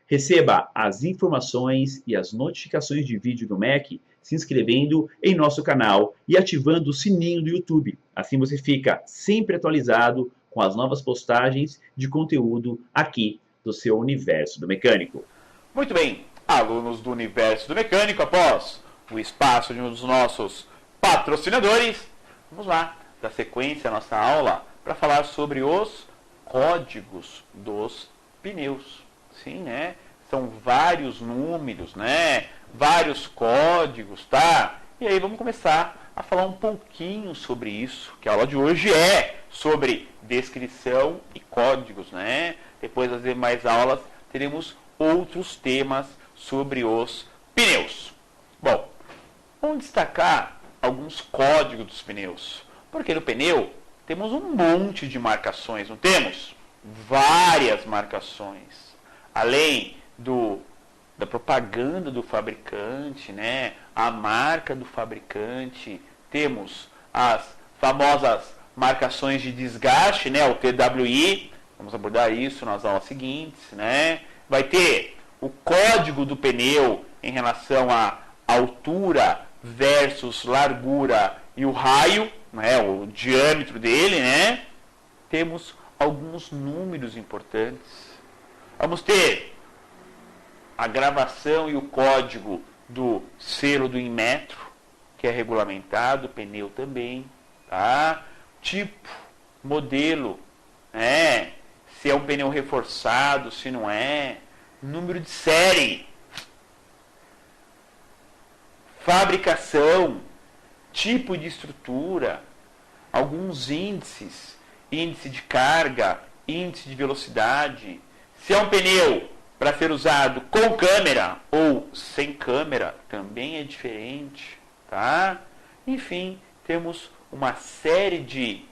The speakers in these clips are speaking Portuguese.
Receba as informações e as notificações de vídeo do MEC se inscrevendo em nosso canal e ativando o sininho do YouTube. Assim você fica sempre atualizado com as novas postagens de conteúdo aqui do seu Universo do Mecânico. Muito bem, alunos do Universo do Mecânico, após o espaço de um dos nossos patrocinadores, vamos lá, dar sequência à nossa aula para falar sobre os códigos dos pneus. Sim, né? São vários números, né? Vários códigos, tá? E aí vamos começar a falar um pouquinho sobre isso, que a aula de hoje é sobre descrição e códigos, né? Depois das demais aulas teremos outros temas sobre os pneus. Bom, vamos destacar alguns códigos dos pneus. Porque no pneu temos um monte de marcações, não temos? Várias marcações. Além da propaganda do fabricante, né? A marca do fabricante, temos as famosas marcações de desgaste, né? O TWI, vamos abordar isso nas aulas seguintes, né? Vai ter o código do pneu em relação à altura versus largura e o raio, né? O diâmetro dele, né? Temos alguns números importantes. Vamos ter a gravação e o código do selo do Inmetro, que é regulamentado, pneu também, tá? Tipo, modelo, né? Se é um pneu reforçado, se não é, número de série, fabricação, tipo de estrutura, alguns índices, índice de carga, índice de velocidade, se é um pneu para ser usado com câmera ou sem câmera, também é diferente, tá? Enfim, temos uma série de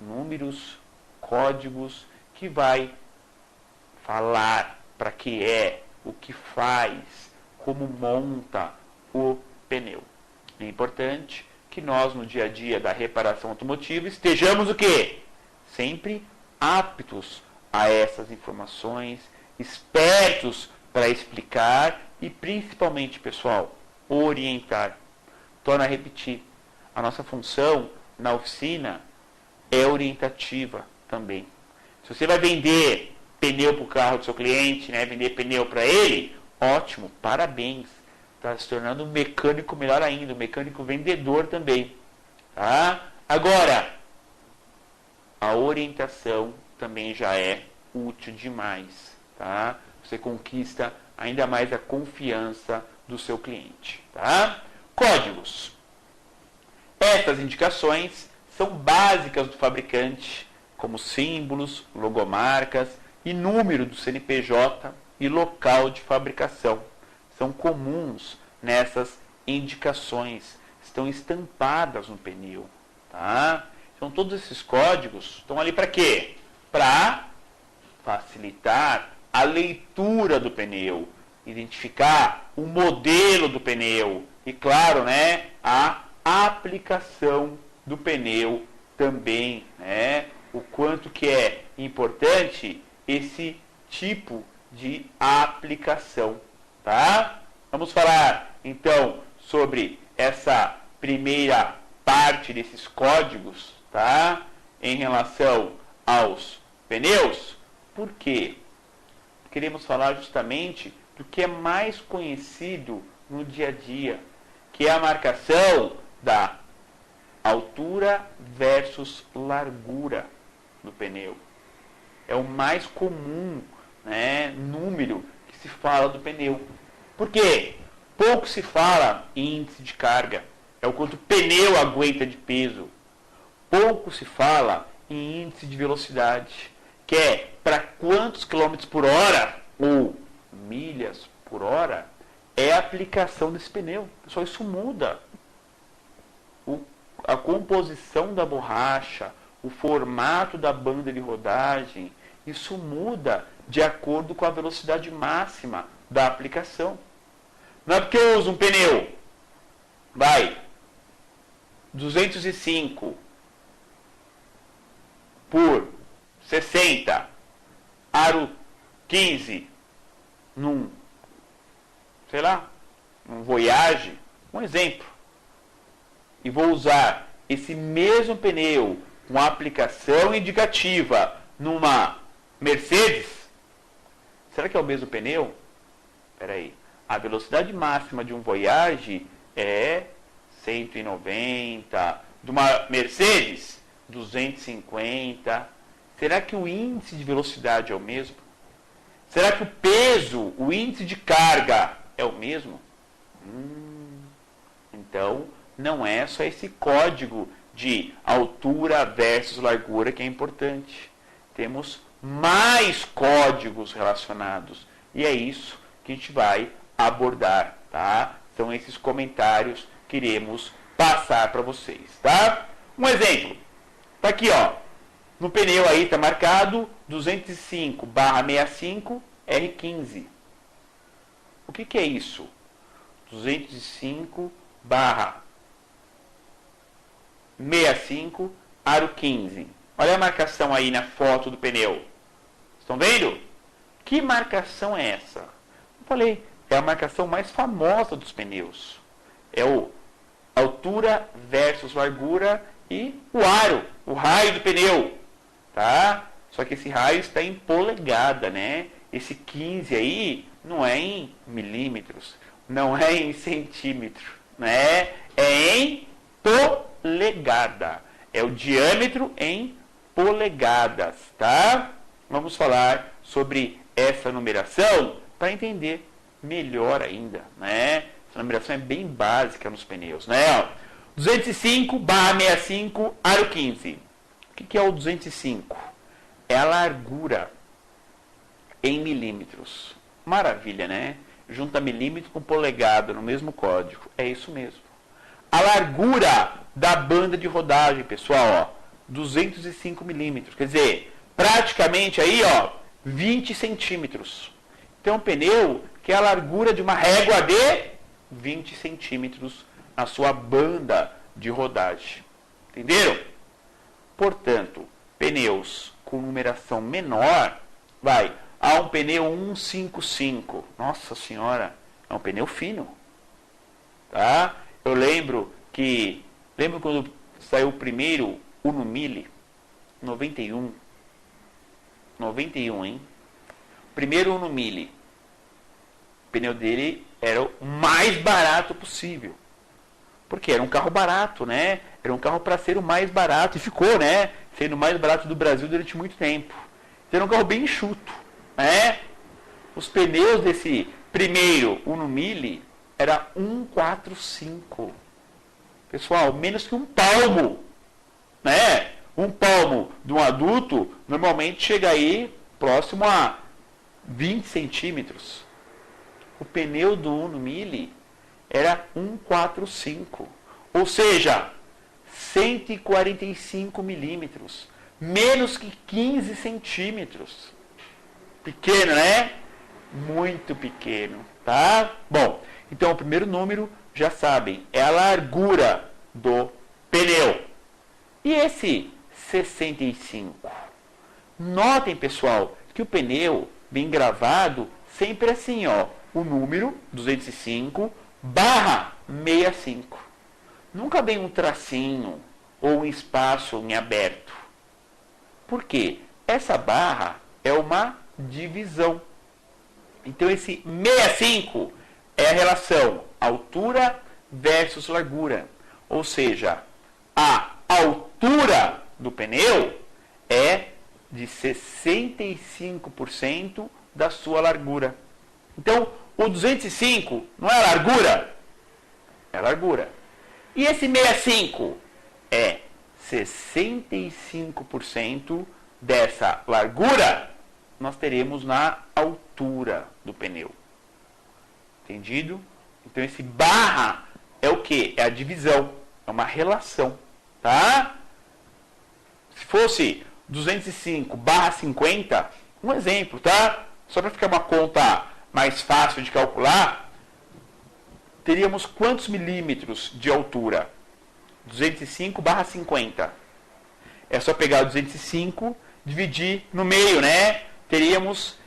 números, códigos que vai falar para que é, o que faz, como monta o pneu. É importante que nós no dia a dia da reparação automotiva estejamos o quê? Sempre aptos a essas informações, espertos para explicar e principalmente, pessoal, orientar. Torno a repetir, a nossa função na oficina é orientativa também. Se você vai vender pneu para o carro do seu cliente, né, vender pneu para ele, ótimo, parabéns. Está se tornando um mecânico melhor ainda, um mecânico vendedor também. Tá? Agora, a orientação também já é útil demais. Tá? Você conquista ainda mais a confiança do seu cliente. Tá? Códigos. Essas indicações são básicas do fabricante, como símbolos, logomarcas e número do CNPJ e local de fabricação. São comuns nessas indicações, estão estampadas no pneu. Tá? Então todos esses códigos estão ali para quê? Para facilitar a leitura do pneu, identificar o modelo do pneu e, claro, né, a aplicação do pneu também, né? O quanto que é importante esse tipo de aplicação, tá? Vamos falar, então, sobre essa primeira parte desses códigos, tá? Em relação aos pneus. Por quê? Queremos falar justamente do que é mais conhecido no dia a dia, que é a marcação da altura versus largura do pneu. É o mais comum, né, número que se fala do pneu. Por quê? Pouco se fala em índice de carga, é o quanto o pneu aguenta de peso. Pouco se fala em índice de velocidade, que é para quantos quilômetros por hora ou milhas por hora é a aplicação desse pneu. Pessoal, isso muda. A composição da borracha, o formato da banda de rodagem, isso muda de acordo com a velocidade máxima da aplicação. Não é porque eu uso um pneu, 205 por 60, aro 15, sei lá, um Voyage, um exemplo, e vou usar esse mesmo pneu com aplicação indicativa numa Mercedes, será que é o mesmo pneu? Espera aí. A velocidade máxima de um Voyage é 190, de uma Mercedes 250. Será que o índice de velocidade é o mesmo? Será que o peso, o índice de carga é o mesmo? Então, não é só esse código de altura versus largura que é importante. Temos mais códigos relacionados. E é isso que a gente vai abordar, tá? São esses comentários que iremos passar para vocês, tá? Um exemplo. Tá aqui, ó. No pneu aí está marcado 205/65 R15. O que é isso? 205/65 aro 15. Olha a marcação aí na foto do pneu. Estão vendo? Que marcação é essa? Eu falei, é a marcação mais famosa dos pneus. É o altura versus largura e o aro, o raio do pneu. Tá? Só que esse raio está em polegada, né? Esse 15 aí não é em milímetros, não é em centímetro, né? É em polegada. É o diâmetro em polegadas, tá? Vamos falar sobre essa numeração para entender melhor ainda, né? Essa numeração é bem básica nos pneus, né? 205/65 aro 15. O que é o 205? É a largura em milímetros. Maravilha, né? Junta milímetro com polegada no mesmo código. É isso mesmo. A largura da banda de rodagem, pessoal, ó, 205 milímetros. Quer dizer, praticamente aí, ó, 20 centímetros. Então, um pneu que é a largura de uma régua de 20 centímetros na sua banda de rodagem. Entenderam? Portanto, pneus com numeração menor, há um pneu 155. Nossa senhora, é um pneu fino. Tá? Eu lembro quando saiu o primeiro Uno Mille, 91, hein? Primeiro Uno Mille. O pneu dele era o mais barato possível. Porque era um carro barato, né? Era um carro para ser o mais barato. E ficou, né? Sendo o mais barato do Brasil durante muito tempo. Então, era um carro bem enxuto, né? Os pneus desse primeiro Uno Mille era 145. Pessoal, menos que um palmo, né? Um palmo de um adulto normalmente chega aí próximo a 20 centímetros. O pneu do Uno Mille era 145, ou seja, 145 milímetros, menos que 15 centímetros. Pequeno, né? Muito pequeno, tá? Bom, então o primeiro número, já sabem, é a largura do pneu. E esse 65? Notem, pessoal, que o pneu, bem gravado, sempre assim, ó, o número 205/65. Nunca vem um tracinho ou um espaço em aberto. Por quê? Essa barra é uma divisão. Então, esse 65 é a relação altura versus largura. Ou seja, a altura do pneu é de 65% da sua largura. Então, o 205 não é a largura? É a largura. E esse 65 é 65% dessa largura nós teremos na altura do pneu. Entendido? Então, esse barra é o quê? É a divisão. É uma relação. Tá? Se fosse 205/50, um exemplo, tá? Só para ficar uma conta mais fácil de calcular, teríamos quantos milímetros de altura? 205/50. É só pegar o 205, dividir no meio, né? Teríamos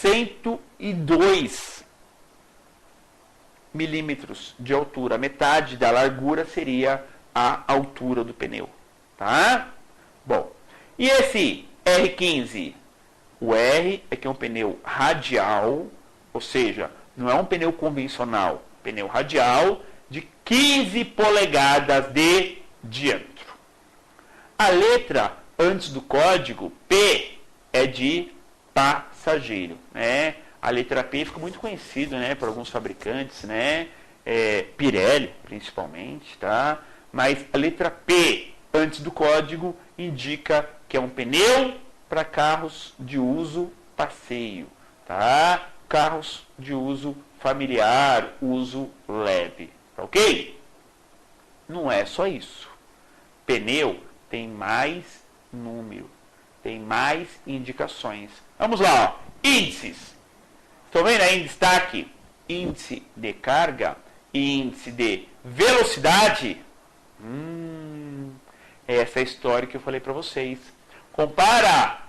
102 milímetros de altura. Metade da largura seria a altura do pneu. Tá? Bom, e esse R15? O R é que é um pneu radial, ou seja, não é um pneu convencional, pneu radial de 15 polegadas de diâmetro. A letra antes do código P é de passageiro, né? A letra P fica muito conhecida, né, por alguns fabricantes, né? Pirelli, principalmente, tá? Mas a letra P antes do código indica que é um pneu para carros de uso passeio, tá? Carros de uso familiar, uso leve, tá ok? Não é só isso. Pneu tem mais número, tem mais indicações. Vamos lá, ó. Índices. Estão vendo aí em destaque? Índice de carga, índice de velocidade. Essa é a história que eu falei para vocês. Compara,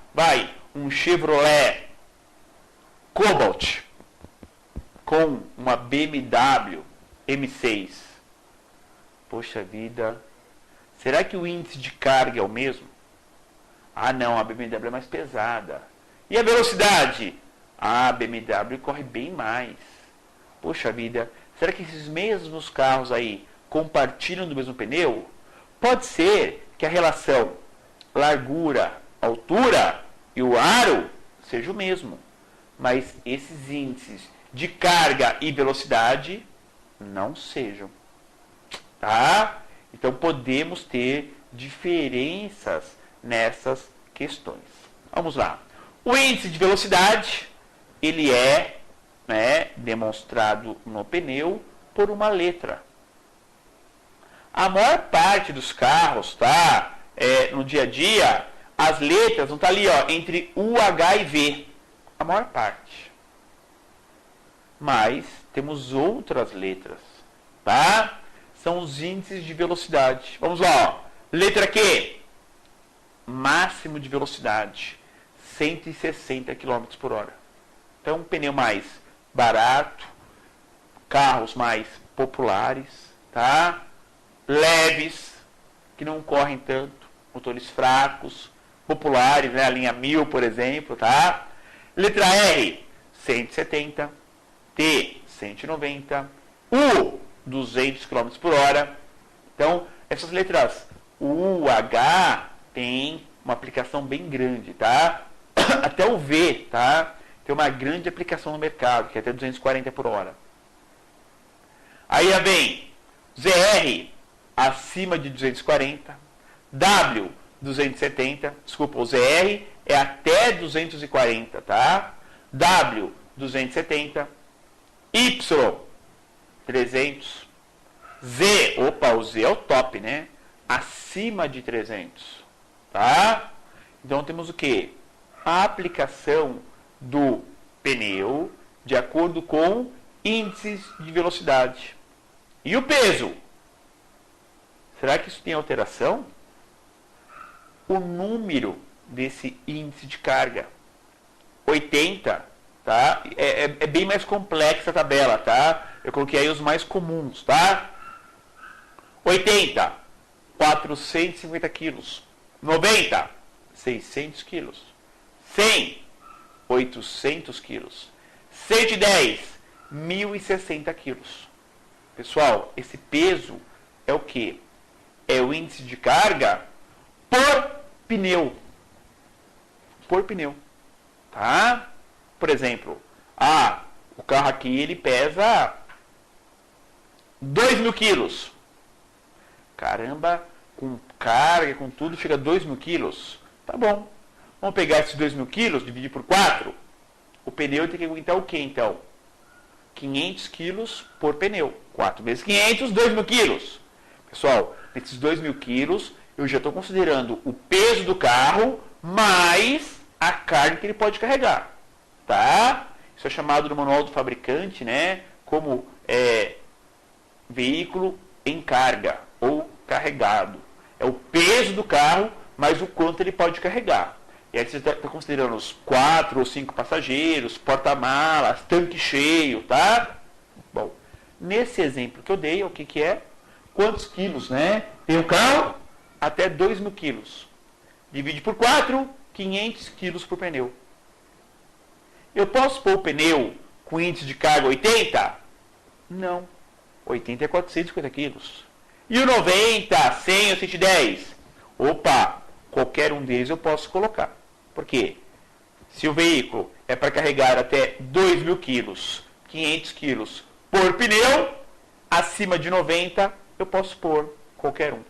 um Chevrolet Cobalt com uma BMW M6. Poxa vida, será que o índice de carga é o mesmo? Ah não, a BMW é mais pesada. E a velocidade? A BMW corre bem mais. Poxa vida, será que esses mesmos carros aí compartilham do mesmo pneu? Pode ser que a relação largura, altura e o aro seja o mesmo, mas esses índices de carga e velocidade não sejam, tá? Então podemos ter diferenças nessas questões. Vamos lá. O índice de velocidade, ele é, né, demonstrado no pneu por uma letra. A maior parte dos carros, tá? No dia a dia, as letras vão estar ali, ó, entre U, H e V. A maior parte. Mas temos outras letras, tá? São os índices de velocidade. Vamos lá, ó. Letra Q. Máximo de velocidade. 160 km por hora. Então, um pneu mais barato, carros mais populares, tá? Leves, que não correm tanto, motores fracos, populares, né? A linha 1000, por exemplo, tá? Letra R, 170, T, 190, U, 200 km por hora. Então, essas letras U, H, tem uma aplicação bem grande, tá? Até o V, tá? Tem uma grande aplicação no mercado, que é até 240 por hora. Aí vem ZR, acima de 240, W, 270, desculpa, o ZR é até 240, tá? W, 270, Y, 300, Z, opa, o Z é o top, né? Acima de 300, tá? Então temos o quê? A aplicação do pneu de acordo com índices de velocidade. E o peso? Será que isso tem alteração? O número desse índice de carga. 80, tá? É bem mais complexa a tabela, tá? Eu coloquei aí os mais comuns, tá? 80, 450 quilos. 90, 600 quilos. 100, 800 quilos. 110, 1.060 quilos. Pessoal, esse peso é o quê? É o índice de carga por pneu. Por pneu. Tá? Por exemplo, o carro aqui ele pesa 2.000 quilos. Caramba, com carga, com tudo, chega a 2.000 quilos. Tá bom. Vamos pegar esses 2.000 quilos, dividir por 4. O pneu tem que aguentar o quê, então? 500 quilos por pneu. 4 vezes 500, 2.000 quilos. Pessoal, nesses 2.000 quilos, eu já estou considerando o peso do carro mais a carga que ele pode carregar. Tá? Isso é chamado no manual do fabricante, né, como veículo em carga ou carregado. É o peso do carro mais o quanto ele pode carregar. E aí você está considerando os 4 ou 5 passageiros, porta-malas, tanque cheio, tá? Bom, nesse exemplo que eu dei, o que é? Quantos quilos, né? Tem um carro até 2.000 quilos. Divide por 4, 500 quilos por pneu. Eu posso pôr o pneu com índice de carga 80? Não. 80 é 450 quilos. E o 90, 100 ou 110? Opa, qualquer um deles eu posso colocar. Por quê? Se o veículo é para carregar até 2.000 quilos, 500 quilos por pneu, acima de 90 eu posso pôr qualquer um.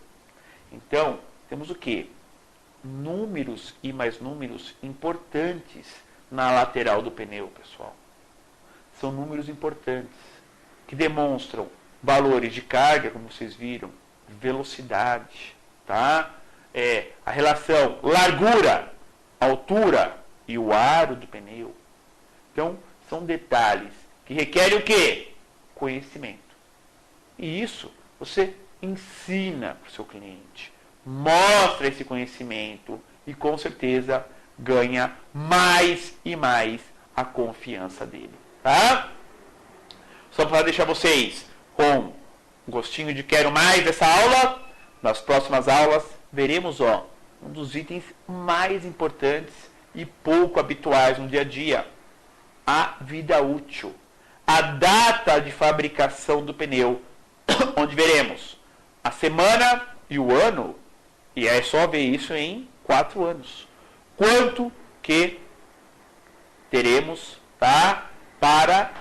Então, temos o quê? Números e mais números importantes na lateral do pneu, pessoal. São números importantes que demonstram valores de carga, como vocês viram, velocidade, tá? A relação largura, altura e o aro do pneu. Então, são detalhes que requerem o quê? Conhecimento. E isso você ensina para o seu cliente. Mostra esse conhecimento e com certeza ganha mais e mais a confiança dele. Tá? Só para deixar vocês com um gostinho de quero mais dessa aula, nas próximas aulas veremos um dos itens mais importantes e pouco habituais no dia a dia, a vida útil, a data de fabricação do pneu, onde veremos a semana e o ano, e é só ver isso em 4 anos. Quanto que teremos, tá, para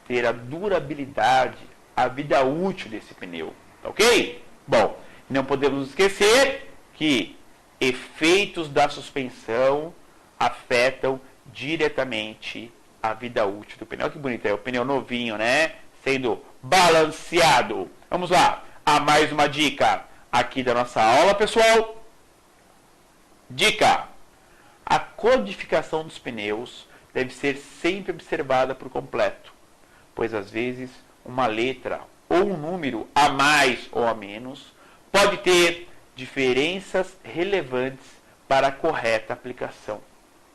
ter a durabilidade, a vida útil desse pneu, ok? Bom, não podemos esquecer que efeitos da suspensão afetam diretamente a vida útil do pneu. Olha que bonito, é o pneu novinho, né? Sendo balanceado. Vamos lá, a mais uma dica aqui da nossa aula, pessoal. Dica: a codificação dos pneus deve ser sempre observada por completo, pois às vezes uma letra ou um número a mais ou a menos pode ter diferenças relevantes para a correta aplicação,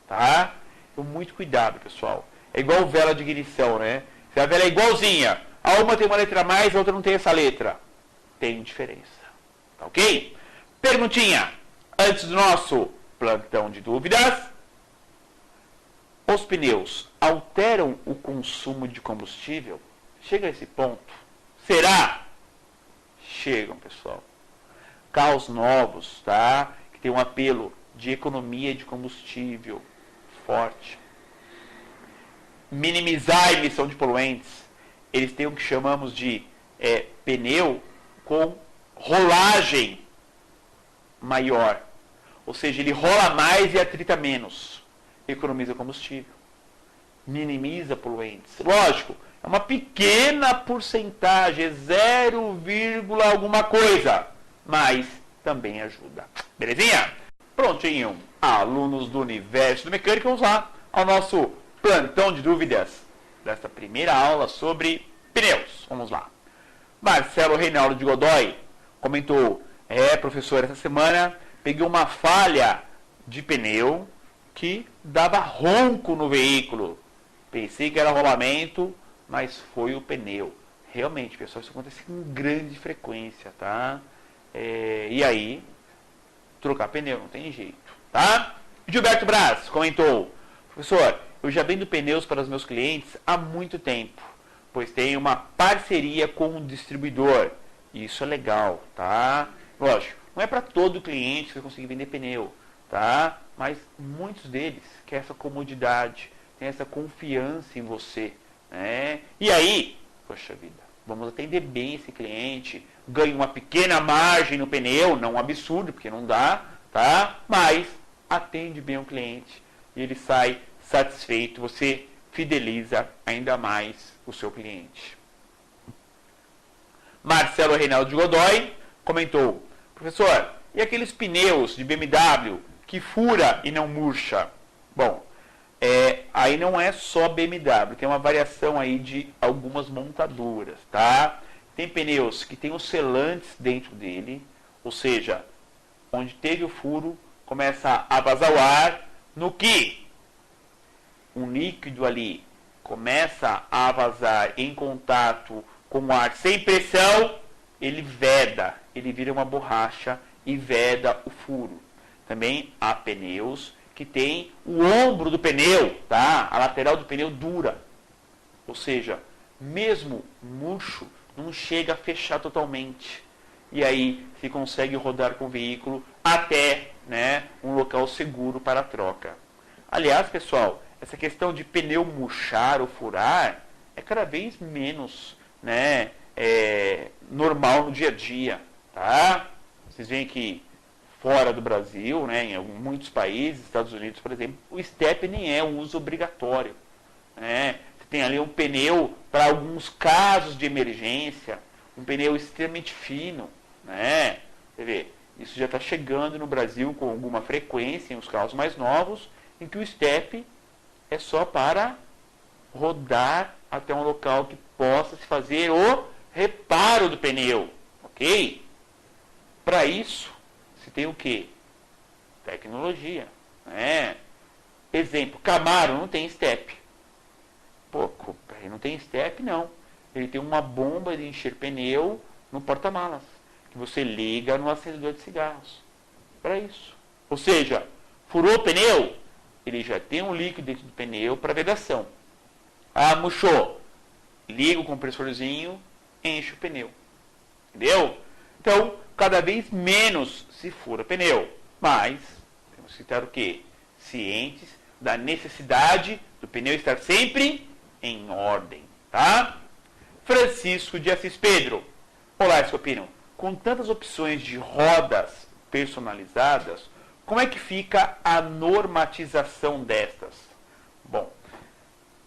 tá? Então, muito cuidado, pessoal. É igual vela de ignição, né? Se a vela é igualzinha, a uma tem uma letra a mais, a outra não tem essa letra, tem diferença, tá ok? Perguntinha, antes do nosso plantão de dúvidas: os pneus alteram o consumo de combustível? Chega a esse ponto? Será? Chegam, pessoal. Carros novos, tá? Que tem um apelo de economia de combustível forte. Minimizar a emissão de poluentes. Eles têm o que chamamos de pneu com rolagem maior. Ou seja, ele rola mais e atrita menos. Economiza combustível. Minimiza poluentes. Lógico, é uma pequena porcentagem, 0, alguma coisa, mas também ajuda. Belezinha? Prontinho, alunos do Universo do Mecânico, vamos lá ao nosso plantão de dúvidas desta primeira aula sobre pneus. Vamos lá. Marcelo Reinaldo de Godoy comentou: professor, essa semana peguei uma falha de pneu que dava ronco no veículo. Pensei que era rolamento, mas foi o pneu. Realmente, pessoal, isso acontece com grande frequência, tá? E aí, trocar pneu, não tem jeito, tá? Gilberto Braz comentou: professor, eu já vendo pneus para os meus clientes há muito tempo, pois tenho uma parceria com um distribuidor. Isso é legal, tá? Lógico, não é para todo cliente que você conseguir vender pneu, tá? Mas muitos deles querem essa comodidade, tem essa confiança em você, né? E aí, poxa vida, vamos atender bem esse cliente, ganha uma pequena margem no pneu, não um absurdo, porque não dá, tá? Mas atende bem o cliente e ele sai satisfeito, você fideliza ainda mais o seu cliente. Marcelo Reinaldo de Godoy comentou: professor, e aqueles pneus de BMW que fura e não murcha? Bom, aí não é só BMW, tem uma variação aí de algumas montadoras, tá? Tem pneus que tem os selantes dentro dele, ou seja, onde teve o furo, começa a vazar o ar, no que um líquido ali começa a vazar em contato com o ar sem pressão, ele veda, ele vira uma borracha e veda o furo. Também há pneus que tem o ombro do pneu, tá? A lateral do pneu dura. Ou seja, mesmo murcho, não chega a fechar totalmente. E aí se consegue rodar com o veículo até, né, um local seguro para a troca. Aliás, pessoal, essa questão de pneu murchar ou furar é cada vez menos, né, normal no dia a dia. Tá? Vocês veem que fora do Brasil, né, em muitos países, Estados Unidos, por exemplo, o step nem é um uso obrigatório. Né? Você tem ali um pneu para alguns casos de emergência, um pneu extremamente fino. Né? Você vê, isso já está chegando no Brasil com alguma frequência em os carros mais novos, em que o step é só para rodar até um local que possa se fazer o reparo do pneu. Ok? Para isso, se tem o quê? Tecnologia. Né? Exemplo, Camaro não tem step. Pô, ele não tem step, não. Ele tem uma bomba de encher pneu no porta-malas, que você liga no acendedor de cigarros. Para isso. Ou seja, furou o pneu, ele já tem um líquido dentro do pneu para vedação. Ah, murchou. Liga o compressorzinho, enche o pneu. Entendeu? Então, cada vez menos se fura pneu. Mas, temos que estar o quê? Cientes da necessidade do pneu estar sempre em ordem. Tá? Francisco de Assis Pedro. Olá, Escopino. Com tantas opções de rodas personalizadas, como é que fica a normatização destas? Bom,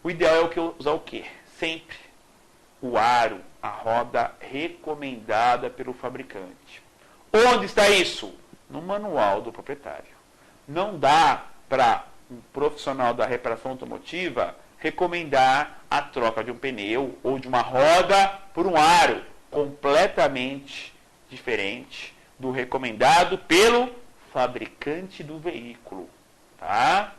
o ideal é usar o quê? Sempre o aro, a roda recomendada pelo fabricante. Onde está isso? No manual do proprietário. Não dá para um profissional da reparação automotiva recomendar a troca de um pneu ou de uma roda por um aro completamente diferente do recomendado pelo fabricante do veículo. Tá?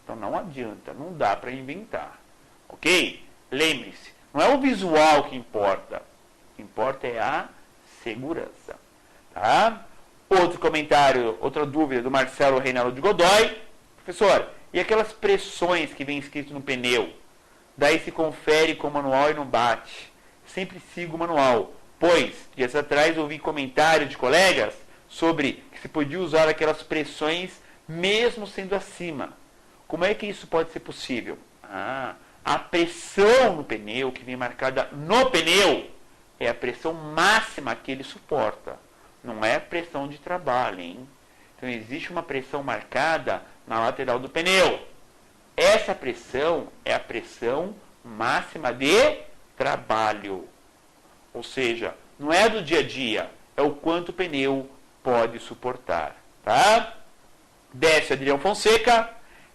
Então não adianta, não dá para inventar. Ok? Lembre-se, não é o visual que importa. O que importa é a segurança. Tá? Outro comentário, outra dúvida do Marcelo Reinaldo de Godoy. Professor, e aquelas pressões que vem escrito no pneu? Daí se confere com o manual e não bate. Sempre sigo o manual, pois, dias atrás ouvi comentário de colegas sobre que se podia usar aquelas pressões mesmo sendo acima. Como é que isso pode ser possível? A pressão no pneu, que vem marcada no pneu, é a pressão máxima que ele suporta. Não é pressão de trabalho, hein? Então existe uma pressão marcada na lateral do pneu. Essa pressão é a pressão máxima de trabalho. Ou seja, não é do dia a dia, é o quanto o pneu pode suportar. Tá? Décio Adrião Fonseca,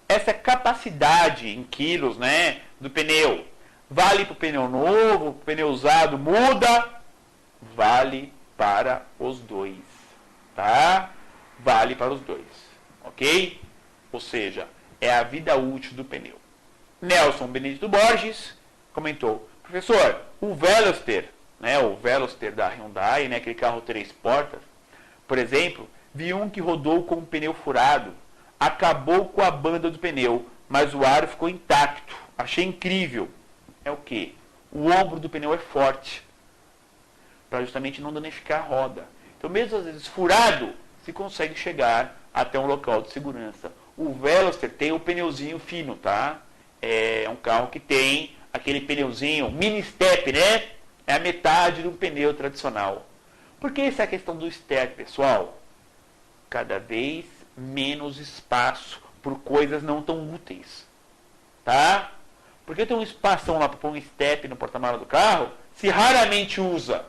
essa capacidade em quilos, né, do pneu, vale para o pneu novo, o pneu usado muda? Vale para os dois. Tá? Vale para os dois. Ok? Ou seja, é a vida útil do pneu. Nelson Benedito Borges comentou: professor, o Veloster, né, o Veloster da Hyundai, né, aquele carro 3 portas, por exemplo, vi um que rodou com o pneu furado, acabou com a banda do pneu, mas o aro ficou intacto. Achei incrível. É o quê? O ombro do pneu é forte, para justamente não danificar a roda. Então, mesmo às vezes furado, se consegue chegar até um local de segurança. O Veloster tem o pneuzinho fino, tá? É um carro que tem aquele pneuzinho mini step, né? É a metade do pneu tradicional. Por que essa é a questão do step, pessoal? Cada vez menos espaço por coisas não tão úteis. Tá? Porque tem um espação lá para pôr um step no porta-malas do carro, se raramente usa.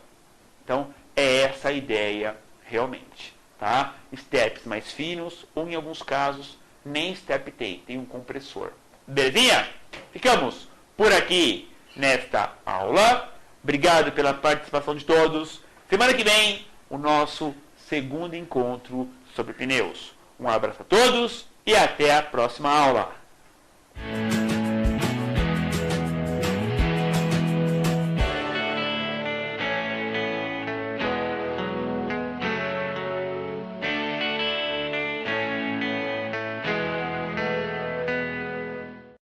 Então, é essa a ideia realmente. Tá? Steps mais finos, ou em alguns casos, nem step tem um compressor. Belezinha? Ficamos por aqui nesta aula. Obrigado pela participação de todos. Semana que vem, o nosso segundo encontro sobre pneus. Um abraço a todos e até a próxima aula.